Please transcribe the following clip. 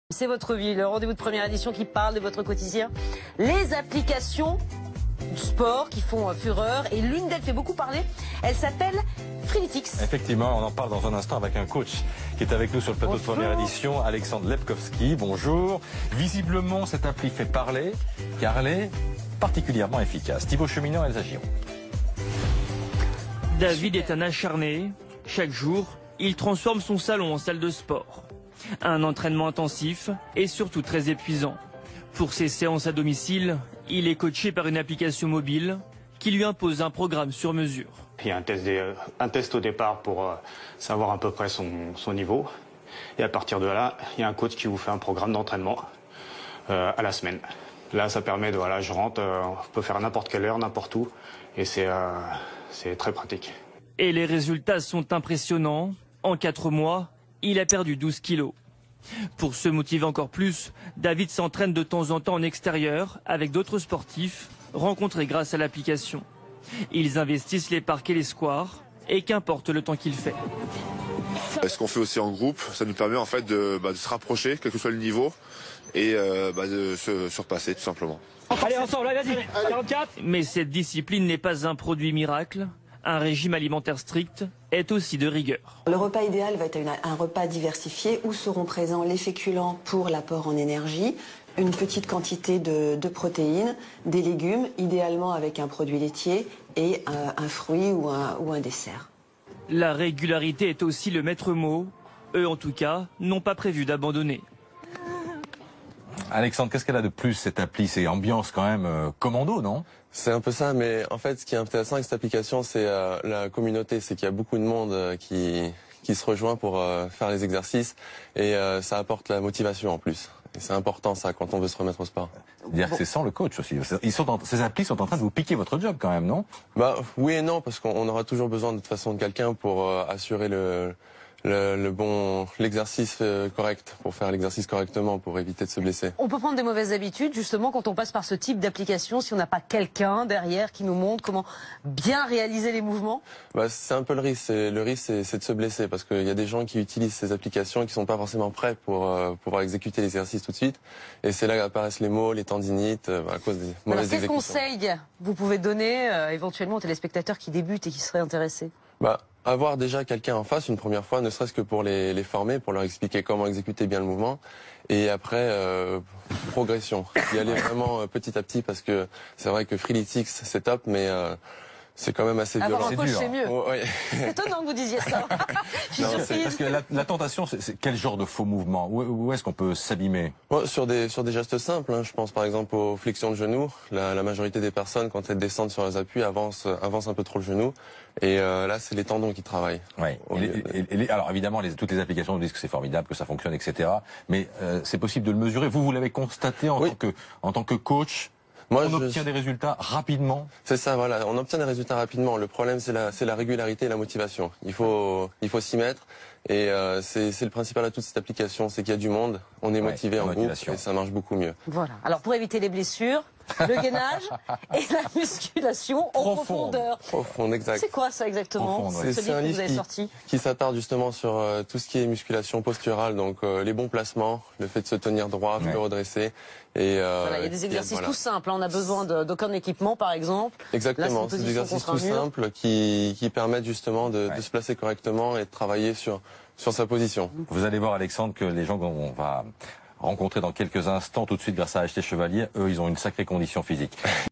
C'est votre vie, le rendez-vous de première édition qui parle de votre quotidien. Les applications du sport qui font fureur et l'une d'elles fait beaucoup parler. Elle s'appelle Freeletics. Effectivement, on en parle dans un instant avec un coach qui est avec nous sur le plateau de première édition, Alexandre Lepkowski. Bonjour. Visiblement, cette appli fait parler car elle est particulièrement efficace. Thibaut Cheminot, Elsa Giron. David est un acharné. Chaque jour, il transforme son salon en salle de sport. Un entraînement intensif et surtout très épuisant. Pour ses séances à domicile, il est coaché par une application mobile qui lui impose un programme sur mesure. Il y a un test au départ pour savoir à peu près son niveau. Et à partir de là, il y a un coach qui vous fait un programme d'entraînement à la semaine. Là, ça permet de, je rentre, on peut faire à n'importe quelle heure, n'importe où. Et c'est très pratique. Et les résultats sont impressionnants. En 4 mois, il a perdu 12 kilos. Pour se motiver encore plus, David s'entraîne de temps en temps en extérieur avec d'autres sportifs rencontrés grâce à l'application. Ils investissent les parcs et les squares, et qu'importe le temps qu'il fait. Ce qu'on fait aussi en groupe, ça nous permet en fait de se rapprocher, quel que soit le niveau, et de se surpasser tout simplement. Allez ensemble, vas-y, 44. Mais cette discipline n'est pas un produit miracle. Un régime alimentaire strict est aussi de rigueur. Le repas idéal va être un repas diversifié où seront présents les féculents pour l'apport en énergie, une petite quantité de protéines, des légumes, idéalement avec un produit laitier et un fruit ou un dessert. La régularité est aussi le maître mot. Eux, en tout cas, n'ont pas prévu d'abandonner. Alexandre, qu'est-ce qu'elle a de plus cette appli? C'est ambiance quand même commando, non? C'est un peu ça, mais en fait, ce qui est intéressant avec cette application, c'est la communauté. C'est qu'il y a beaucoup de monde qui se rejoint pour faire les exercices et ça apporte la motivation en plus. Et c'est important ça quand on veut se remettre au sport. C'est-à-dire que c'est sans le coach aussi. Ces applis sont en train de vous piquer votre job quand même, non? Oui et non, parce qu'on aura toujours besoin de toute façon de quelqu'un pour assurer l'exercice correct, pour faire l'exercice correctement, pour éviter de se blesser. On peut prendre des mauvaises habitudes justement quand on passe par ce type d'application si on n'a pas quelqu'un derrière qui nous montre comment bien réaliser les mouvements. C'est un peu le risque. Le risque, c'est de se blesser parce qu'il y a des gens qui utilisent ces applications et qui sont pas forcément prêts pour pouvoir exécuter l'exercice tout de suite. Et c'est là qu'apparaissent les maux, les tendinites à cause des mauvaises exécutions. Quel conseil vous pouvez donner éventuellement aux téléspectateurs qui débutent et qui seraient intéressés? Avoir déjà quelqu'un en face une première fois, ne serait-ce que pour les former, pour leur expliquer comment exécuter bien le mouvement. Et après, progression. Y aller vraiment petit à petit parce que c'est vrai que Freeletics, c'est top, mais c'est quand même assez violent. Avoir un coach, c'est mieux. Ouais. C'est étonnant que vous disiez ça. Je suis surprise. Parce que la tentation, c'est quel genre de faux mouvements? Où est-ce qu'on peut s'abîmer? Sur des gestes simples, je pense par exemple aux flexions de genoux. La majorité des personnes, quand elles descendent sur les appuis, avancent un peu trop le genou. Et là, c'est les tendons qui travaillent. Ouais. Alors évidemment, toutes les applications nous disent que c'est formidable, que ça fonctionne, etc. Mais c'est possible de le mesurer. Vous l'avez constaté en tant que coach. On obtient des résultats rapidement. C'est ça, voilà. On obtient des résultats rapidement. Le problème, c'est la régularité et la motivation. Il faut s'y mettre. Et c'est le principal atout de cette application, c'est qu'il y a du monde, on est motivé en groupe et ça marche beaucoup mieux. Voilà. Alors pour éviter les blessures, le gainage et la musculation en profondeur. Profonde, exact. C'est quoi ça exactement? C'est un livre qui s'attarde justement sur tout ce qui est musculation posturale, donc les bons placements, le fait de se tenir droit, se redresser. Et, il y a des exercices tout simples, on a besoin d'aucun équipement par exemple. Exactement, c'est des exercices tout simples qui permettent justement de se placer correctement et de travailler sur sa position. Vous allez voir Alexandre que les gens qu'on va rencontrer dans quelques instants, tout de suite grâce à Acheter Chevalier, eux ils ont une sacrée condition physique.